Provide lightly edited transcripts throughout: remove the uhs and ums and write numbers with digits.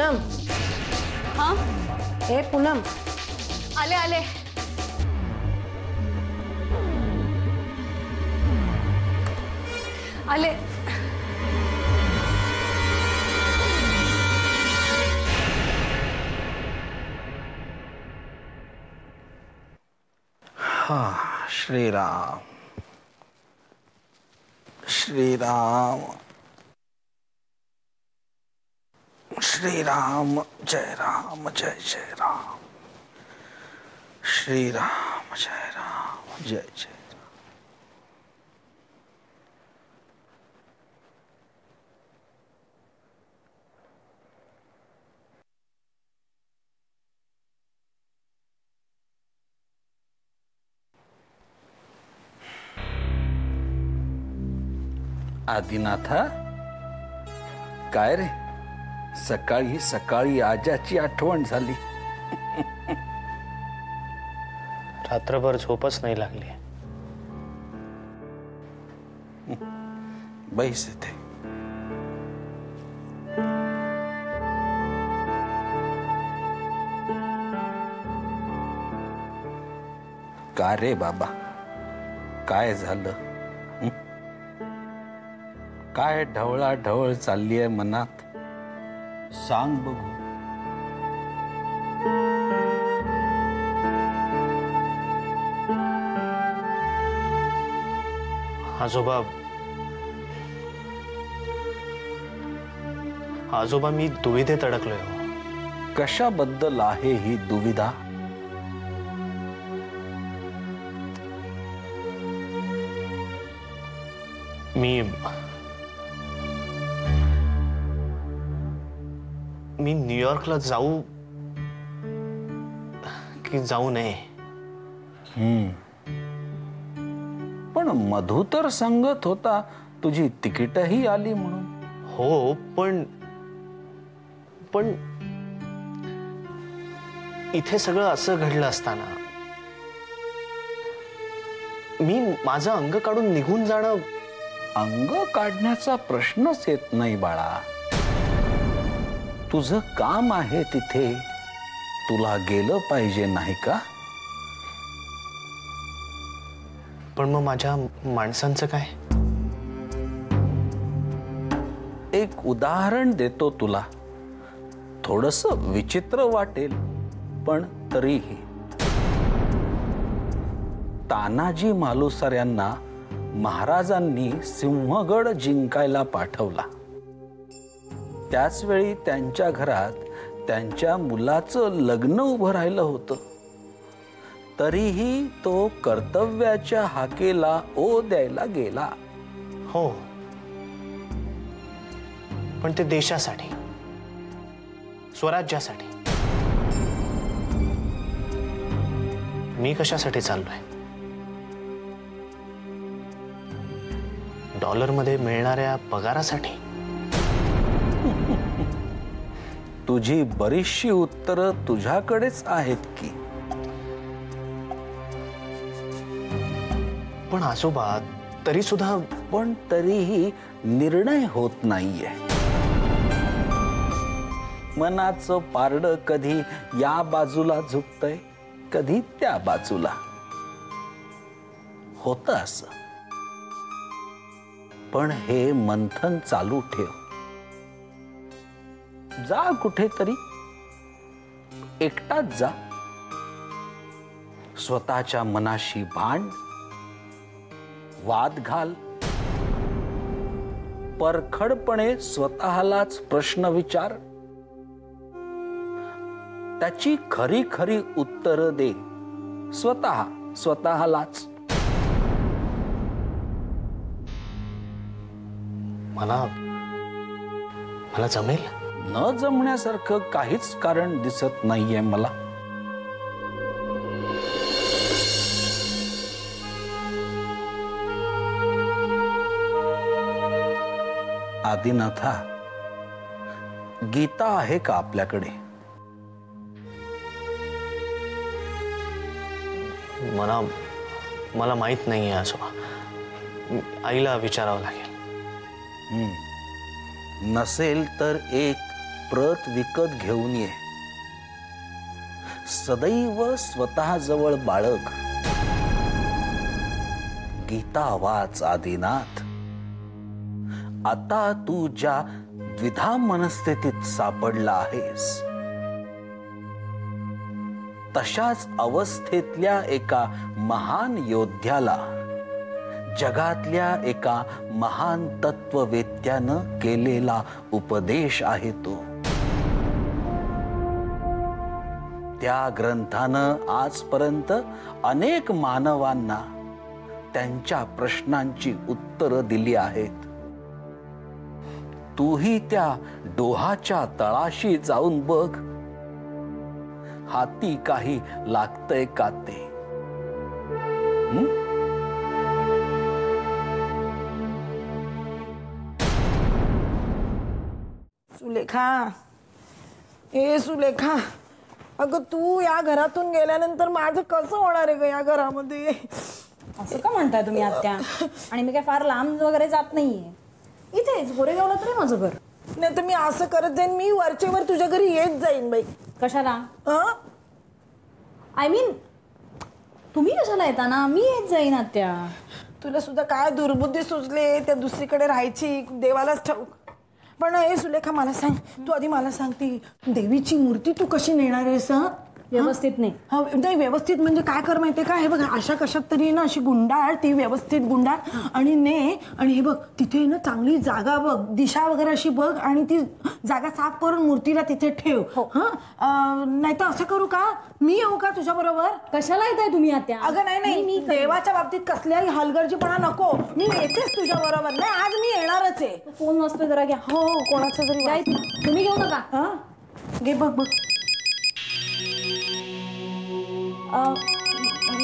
पूनम। हाँ ए पूनम, आले आले। आले। हाँ, श्री राम श्री राम श्री राम, जय राम जय जय राम, श्री राम जय राम जय जय राम। आदिनाथा, काय रे, सकाळी सकाळी आजाची आठवण झाली? रात्रभर झोपच नाही लागली। बैस इथे। का रे बाबा, काय झालं? काय ढवळा ढवळ चालली आहे मनात? सांग बघू। आजोबा, आजोबा मी दुविधेत अडकलोय। कशाबद्दल आहे ही दुविधा? मी न्यूयॉर्कला जाऊ की जाऊ नये? पण मधु तर सांगत होता तुझी तिकीटही आली म्हणून। हो, पण इथे सगळं असं घडलं असताना मी माझं अंग काढून निघून जाणं। अंग काढण्याचा प्रश्नच येत नाही बाळा। तुझं काम आहे तिथे, तुला गेलं पाहिजे नाही का? पण मग माझ्या माणसांचं काय? एक उदाहरण देतो तुला, थोडंसं विचित्र वाटेल पण तरीही। तानाजी मालुसर यांना महाराजांनी सिंहगड जिंकायला पाठवला। त्याच वेळी त्यांच्या घरात त्यांच्या मुलाचं लग्न उभं राहिलं होतं। तरीही तो कर्तव्याच्या हाकेला ओ द्यायला गेला। हो, पण ते देशासाठी, स्वराज्यासाठी। मी कशासाठी चाललोय? डॉलरमध्ये मिळणाऱ्या पगारासाठी? तुझी बरीचशी उत्तरं तुझ्याकडेच आहेत की। पण आजोबा, तरी सुद्धा पण तरीही निर्णय होत नाहीये। मनाचं पारडं कधी या बाजूला झुकतंय, कधी त्या बाजूला। होतं असं। पण हे मंथन चालू ठेव। जा कुठेतरी, एकटाच जा। स्वतःच्या मनाशी भांड, वाद घाल, परखडपणे स्वतःलाच प्रश्न विचार, त्याची खरी खरी उत्तरं दे स्वतःलाच। मला जमेल? न जमण्यासारखं काहीच कारण दिसत नाहीये मला। आदिनाथा, गीता आहे का आपल्याकडे? मला माहित नाहीये आजोबा, आईला विचारावं लागेल। नसेल तर एक प्रत विकत घेऊन ये. सदैव स्वतःजवळ बाळग. गीता वाच आदिनाथ. आता तू ज्या द्विधा मनस्थितीत सापडला आहेस तशाच अवस्थेतल्या एका महान योद्ध्याला जगातल्या एका महान तत्ववेत्यानं केलेला उपदेश आहे तो. त्या ग्रंथानं आजपर्यंत अनेक मानवांना त्यांच्या प्रश्नांची उत्तरं दिली आहेत. तूही त्या डोहाच्या तळाशी जाऊन बघ, हाती काही लागतंय का ते. सुलेखा, ए सुलेखा, अगं तू या घरातून गेल्यानंतर माझं कसं होणार आहे ग या घरामध्ये. असं का म्हणताय तुम्ही आत्या? आणि मी काय फार लांब वगैरे जात नाहीये, इथेच गोरेगावला तर आहे माझं घर. नाही तर मी असं करत जाईन, मी वरचेवर तुझ्या घरी येत जाईन बाई. कशाला? आय मीन तुम्ही कशाला येता ना, मी येत जाईन आत्या. तुला सुद्धा काय दुर्बुद्धी सुचले त्या दुसरीकडे राहायची, देवालाच ठाऊक. पण हे सुलेखा मला सांग, तू आधी मला सांग ती देवीची मूर्ती तू कशी नेणार आहेस? व्यवस्थित नाही. नाही व्यवस्थित म्हणजे काय कर माहितीये का, हे बघ अशा कशात तरी ना अशी गुंडाळ, ती व्यवस्थित गुंडाळ आणि ने, आणि हे बघ तिथे ना चांगली जागा बघ, दिशा वगैरे अशी बघ आणि ती जागा साफ करून मूर्तीला तिथे ठेव. नाही तर असं करू का, मी येऊ का तुझ्या बरोबर? कशाला येताय तुम्ही आत्या? अगं नाही नाही, मी देवाच्या बाबतीत कसल्याही हलगर्जीपणा नको, मी येतेच तुझ्या बरोबर. नाही आज मी येणारच आहे. फोन वाजतोय जरा घ्या. हो कोणाचं तरी काय तुम्ही घेऊ नका. घे बघ बघ.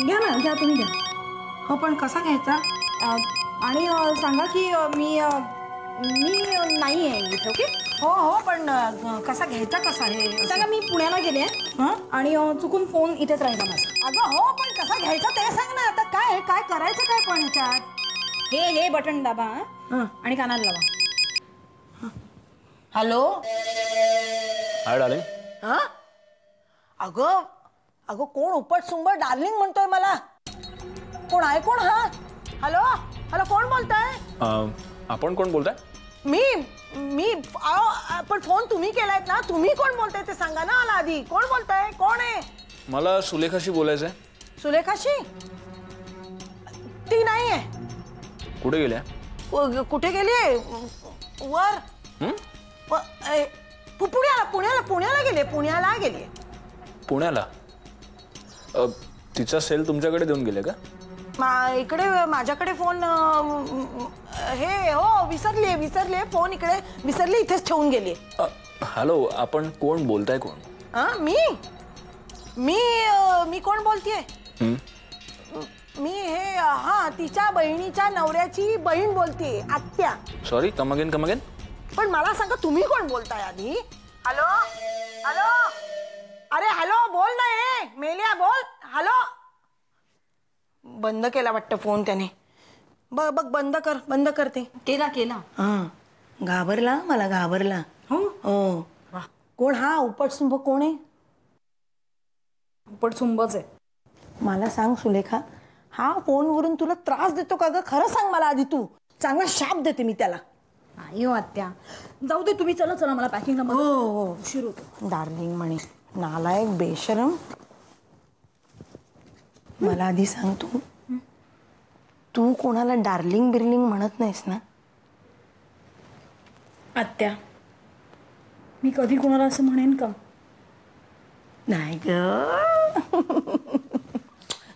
घ्या ना, घ्या तुम्ही घ्या. हो पण कसा घ्यायचा? आणि सांगा की मी नाही आहे इथे. ओके. हो हो पण कसा घ्यायचा कसा हे सांगा. मी पुण्याला गेले आणि चुकून फोन इथेच राहिला माझा. अगं हो पण कसा घ्यायचा ते सांग ना. आता काय काय करायचं काय पण ह्याच्यात? हे बटन दाबा आणि कानाला लावा. हॅलो. Hi darling. अगं अगं कोण उपट सुंबर डार्लिंग म्हणतोय मला? कोण आहे कोण? हॅलो हॅलो कोण बोलताय? आपण कोण बोलताय? मी मी पण फोन तुम्ही केलायत ना, तुम्ही कोण बोलताय ते सांगा ना मला आधी. कोण बोलताय? कोण आहे? मला सुलेखाशी बोलायचंय. सुलेखाशी? ती नाहीये. कुठे गेल्या? कुठे गेलीये? वर पुण्याला पुण्याला पुण्याला गेले. पुण्याला गेले. पुण्याला? तिचा सेल तुमच्याकडे देऊन गेले का? इकडे माझ्याकडे फोन हे हो विसरले विसरले फोन इकडे विसरले, इथेच ठेवून गेले. हॅलो, आपण कोण बोलताय? कोण? मी मी मी कोण बोलतेय? मी हे तिच्या बहिणीच्या नवऱ्याची बहीण बोलतेय, आत्या. Sorry, come again come again. पण मला सांगा तुम्ही कोण बोलताय आधी? Hello hello. अरे हॅलो बोल ना. मेलिया बोल. हॅलो. बंद केला वाटतं फोन त्याने. बघ बघ बंद कर, बंद करते. केला केला. घाबरला, मला घाबरला. हो. कोण हा उपटसुंभ कोण आहे? उपटसुंभच आहे. मला सांग सुलेखा, हा फोनवरून तुला त्रास देतो का ग? खरं सांग मला आधी. तू चांगला शाप देते मी त्याला. नाही हो आत्या, जाऊ दे तुम्ही. चला चला, मला पॅकिंगला मदत. हो उशीर होतो. डार्लिंग म्हणे, नालायक बेशरम. मला आधी सांग, तू कोणाला डार्लिंग बिर्लिंग म्हणत नाहीस ना? आत्या, मी कधी कोणाला असं म्हणेन का? नाही ग,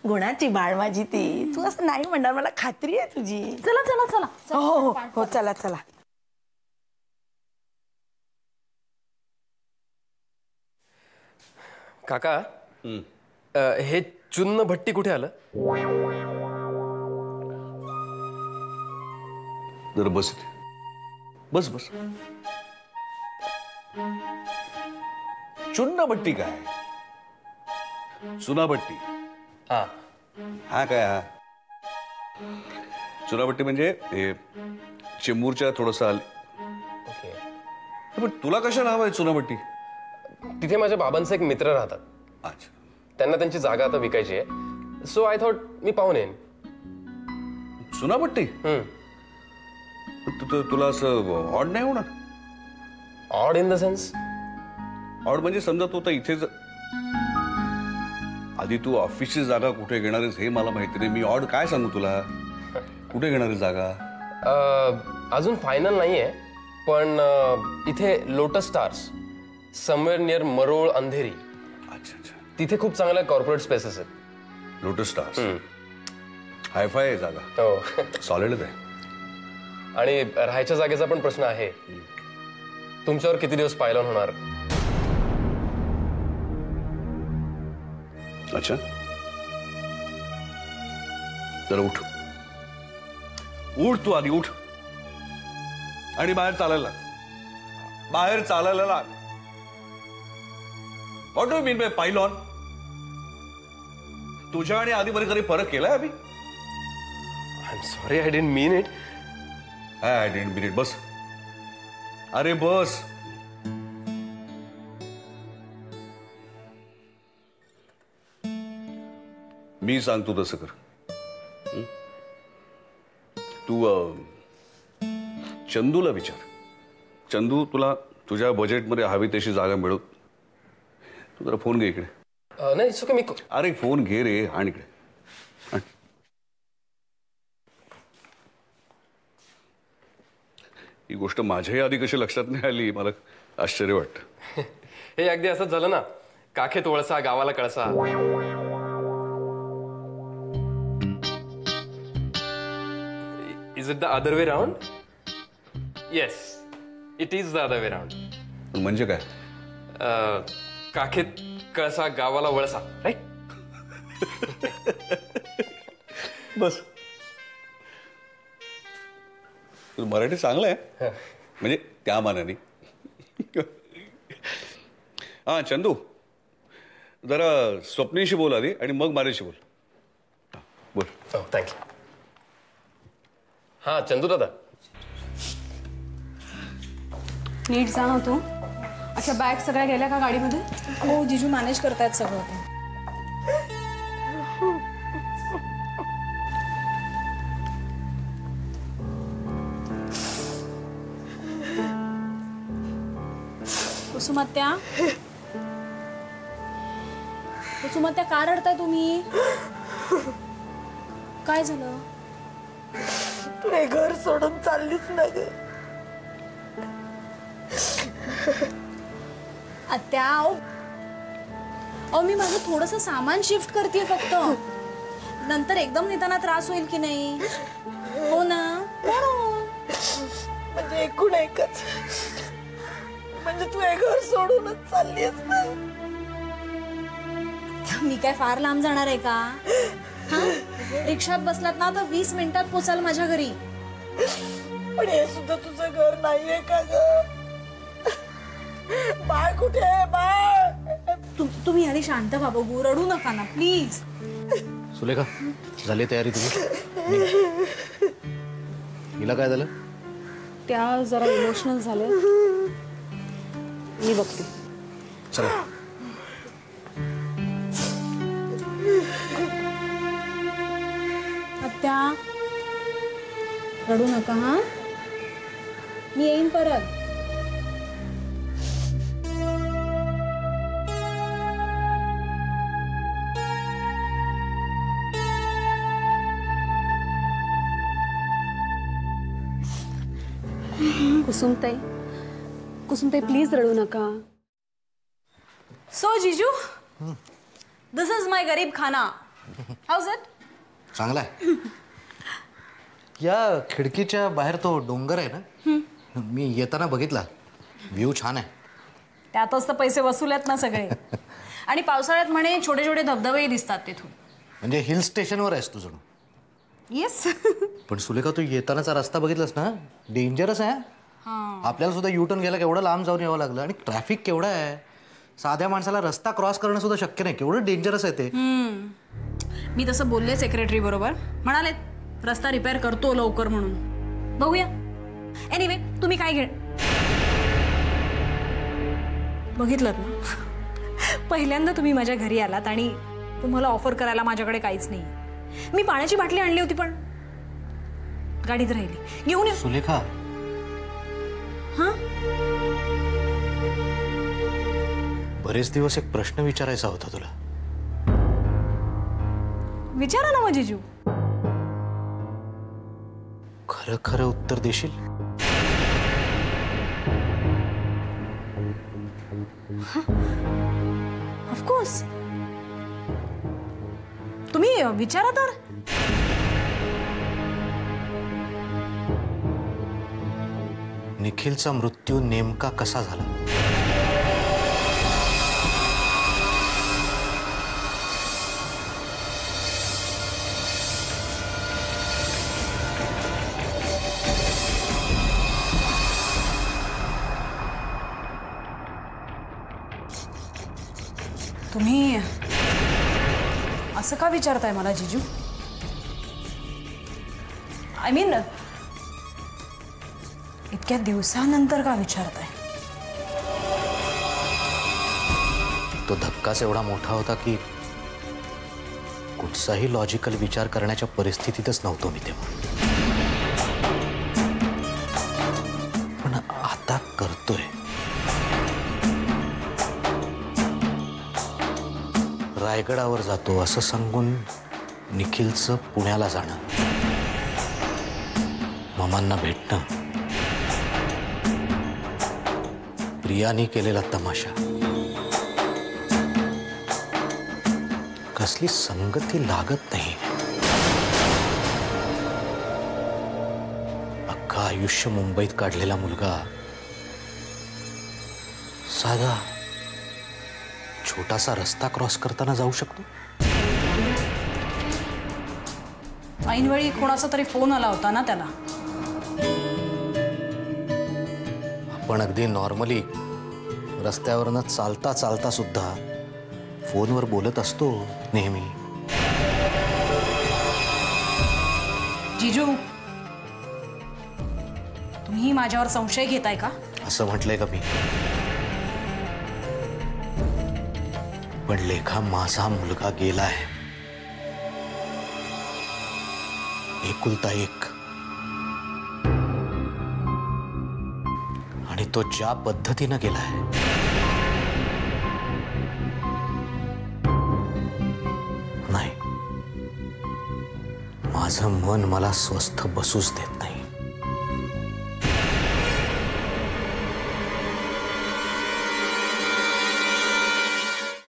गुणाची बाळ माझी ती. तू असं नाही म्हणणार, मला खात्री आहे तुझी. चला चला चला. हो हो हो, चला चला. काका, हे चुन्न भट्टी कुठे आलं? जरा बस इथे. बस बस. चुन्नभट्टी काय? चुनाभट्टी. हा काय? हा चुनाभट्टी म्हणजे हे चेंबूरच्या थोडंसं पण तुला कशाला हवंय चुनाभट्टी? तिथे माझ्या बाबांचे एक मित्र राहतात. अच्छा. त्यांना त्यांची जागा आता विकायची आहे. सो आय थॉट मी पाहून येईन. चुनाभट्टी? तुला असं ऑड नाही होणार? Odd in the sense? Odd म्हणजे समजा तू तर इथेच आधी तू ऑफिसची जागा कुठे घेणार आहेस हे मला माहिती नाही. मी ऑड काय सांगू तुला? कुठे घेणार आहेस जागा? अजून फायनल नाही आहे, पण इथे lotus stars somewhere near Marol Andheri. अच्छा अच्छा. तिथे खूप चांगल्या कॉर्पोरेट स्पेसेस आहेत. लोटस स्टार्स हायफाय आहे जागा. हो. सॉलिडच आहे. आणि राहायच्या जागेचा पण प्रश्न आहे. तुमच्यावर किती दिवस पायलॉन होणार? अच्छा. जरा उठ उठ, तू आधी उठ आणि बाहेर चालायला लाग. बाहेर चालायला लाग. What do you mean by pylon? तुझ्या आणि आधीमध्ये कधी फरक केलाय आम्ही? I am sorry, I didn't mean it. I didn't mean it. बस. अरे बस. मी सांगतो तसं कर. तू चंदूला विचार. चंदू तुला तुझ्या बजेटमध्ये हवी तशी जागा मिळव. तू जरा फोन घे इकडे. नाही इट्स ओके. मी अरे फोन घे रे. आण इकडे. आण. ही गोष्ट माझ्याही आधी कशी लक्षात नाही आली मला आश्चर्य वाटतं. हे अगदी असंच झालं ना. काखेत वळसा गावाला कळसा. Is it the other way round? Yes, it is the other way round. म्हणजे काय? काखेत कळसा गावाला वळसा, राईट? बस. तुझं मराठी चांगलं आहे म्हणजे त्या मानाने. हा चंदू जरा स्वप्नीशी बोल आधी आणि मग माझ्याशी बोल. बोल. हो थँक्यू. हा चंदू दादा. नीट जा ना तू. अच्छा बॅग सगळ्या गेल्या का गाडीमध्ये? हो जिजू मॅनेज करतायत सगळं ते. कुसुमात्या, कुसुमात्या का रडताय तुम्ही? काय झालं? तू हे घर सोडून चाललीच ना ग. आत्या अहो मी माझं थोडंसं सामान शिफ्ट करते फक्त. नंतर एकदम नेताना त्रास होईल की नाही? हो ना. म्हणजे एकूण एकच. म्हणजे तू हे घर सोडूनच चाललीस ना. मी काय फार लांब जाणार आहे का? रिक्षात बसलात ना तर 20 मिनिटात पोचाल माझ्या घरी. पण हे सुद्धा तुझं घर नाहीये का ग? बाळ कुठे आहे? बाळ तुम्ही आधी शांत व्हा बघू. रडू नका ना प्लीज. सुलेखा झाली तयारी तुझी? हिला काय झालं? त्या जरा इमोशनल झाले. मी बघते. चला. आत्या रडू नका. हा मी येईन परत. कुसुमताई प्लीज रडू नका. सो जीजू दिस इज माय गरीब खाना. House it? चांगला आहे. या खिडकीच्या बाहेर तो डोंगर आहे ना, मी येताना बघितला. व्ह्यू छान आहे. त्यातच तर पैसे वसूल आहेत ना सगळे. आणि पावसाळ्यात म्हणे छोटे छोटे धबधबेही दिसतात तिथून. म्हणजे हिल स्टेशनवर आहेस तू जणू. येस. पण सुलेखा तू येतानाचा रस्ता बघितलास ना, डेंजरस आहे. आपल्याला सुद्धा यू टर्न घ्यायला केवढं लांब जाऊन यावं लागलं. आणि ट्रॅफिक केवढं आहे. साध्या माणसाला रस्ता क्रॉस करणं सुद्धा शक्य नाही. केवढं डेंजरस आहे ते. मी तसं बोलले सेक्रेटरी बरोबर. म्हणालेत रस्ता रिपेअर करतो लवकर म्हणून. बघूया. एनिवे तुम्ही काय घे. बघितलं ना, पहिल्यांदा तुम्ही माझ्या घरी आलात आणि तुम्हाला ऑफर करायला माझ्याकडे काहीच नाही. मी पाण्याची बाटली आणली होती पण गाडीत राहिली. घेऊन ये. सुलेखा, हा, बरेच दिवस एक प्रश्न विचारायचा होता तुला. विचारा ना मग जिजू. खरं खरं उत्तर देशील? ऑफकोर्स. तुम्ही विचारा तर. निखिलचा मृत्यू नेमका कसा झाला? तुम्ही असं का विचारताय मला जिजू? आय मीन इतक्या दिवसानंतर का विचारताय? तो धक्काच एवढा मोठा होता की कुठचाही लॉजिकल विचार करण्याच्या परिस्थितीतच नव्हतो मी तेव्हा. पण आता करतोय. रायगडावर जातो असं सांगून निखिलचं पुण्याला जाणं, मामांना भेटणं, प्रियानी केलेला तमाशा, कसली संगती लागत नाही. अख्खं आयुष्य मुंबईत काढलेला मुलगा साधा छोटासा रस्ता क्रॉस करताना जाऊ शकतो? ऐनवेळी कोणाचा तरी फोन आला होता ना त्याला. आपण अगदी नॉर्मली रस्त्यावरनं चालता चालता सुद्धा फोनवर बोलत असतो नेहमी. जिजू, तुम्ही माझ्यावर संशय घेताय का? असं म्हटलंय का मी? पण लेखा, माझा मुलगा गेलाय. एकुलता एक. आणि तो ज्या पद्धतीनं गेलाय, नाही, माझं मन मला स्वस्थ बसूच देत नाही.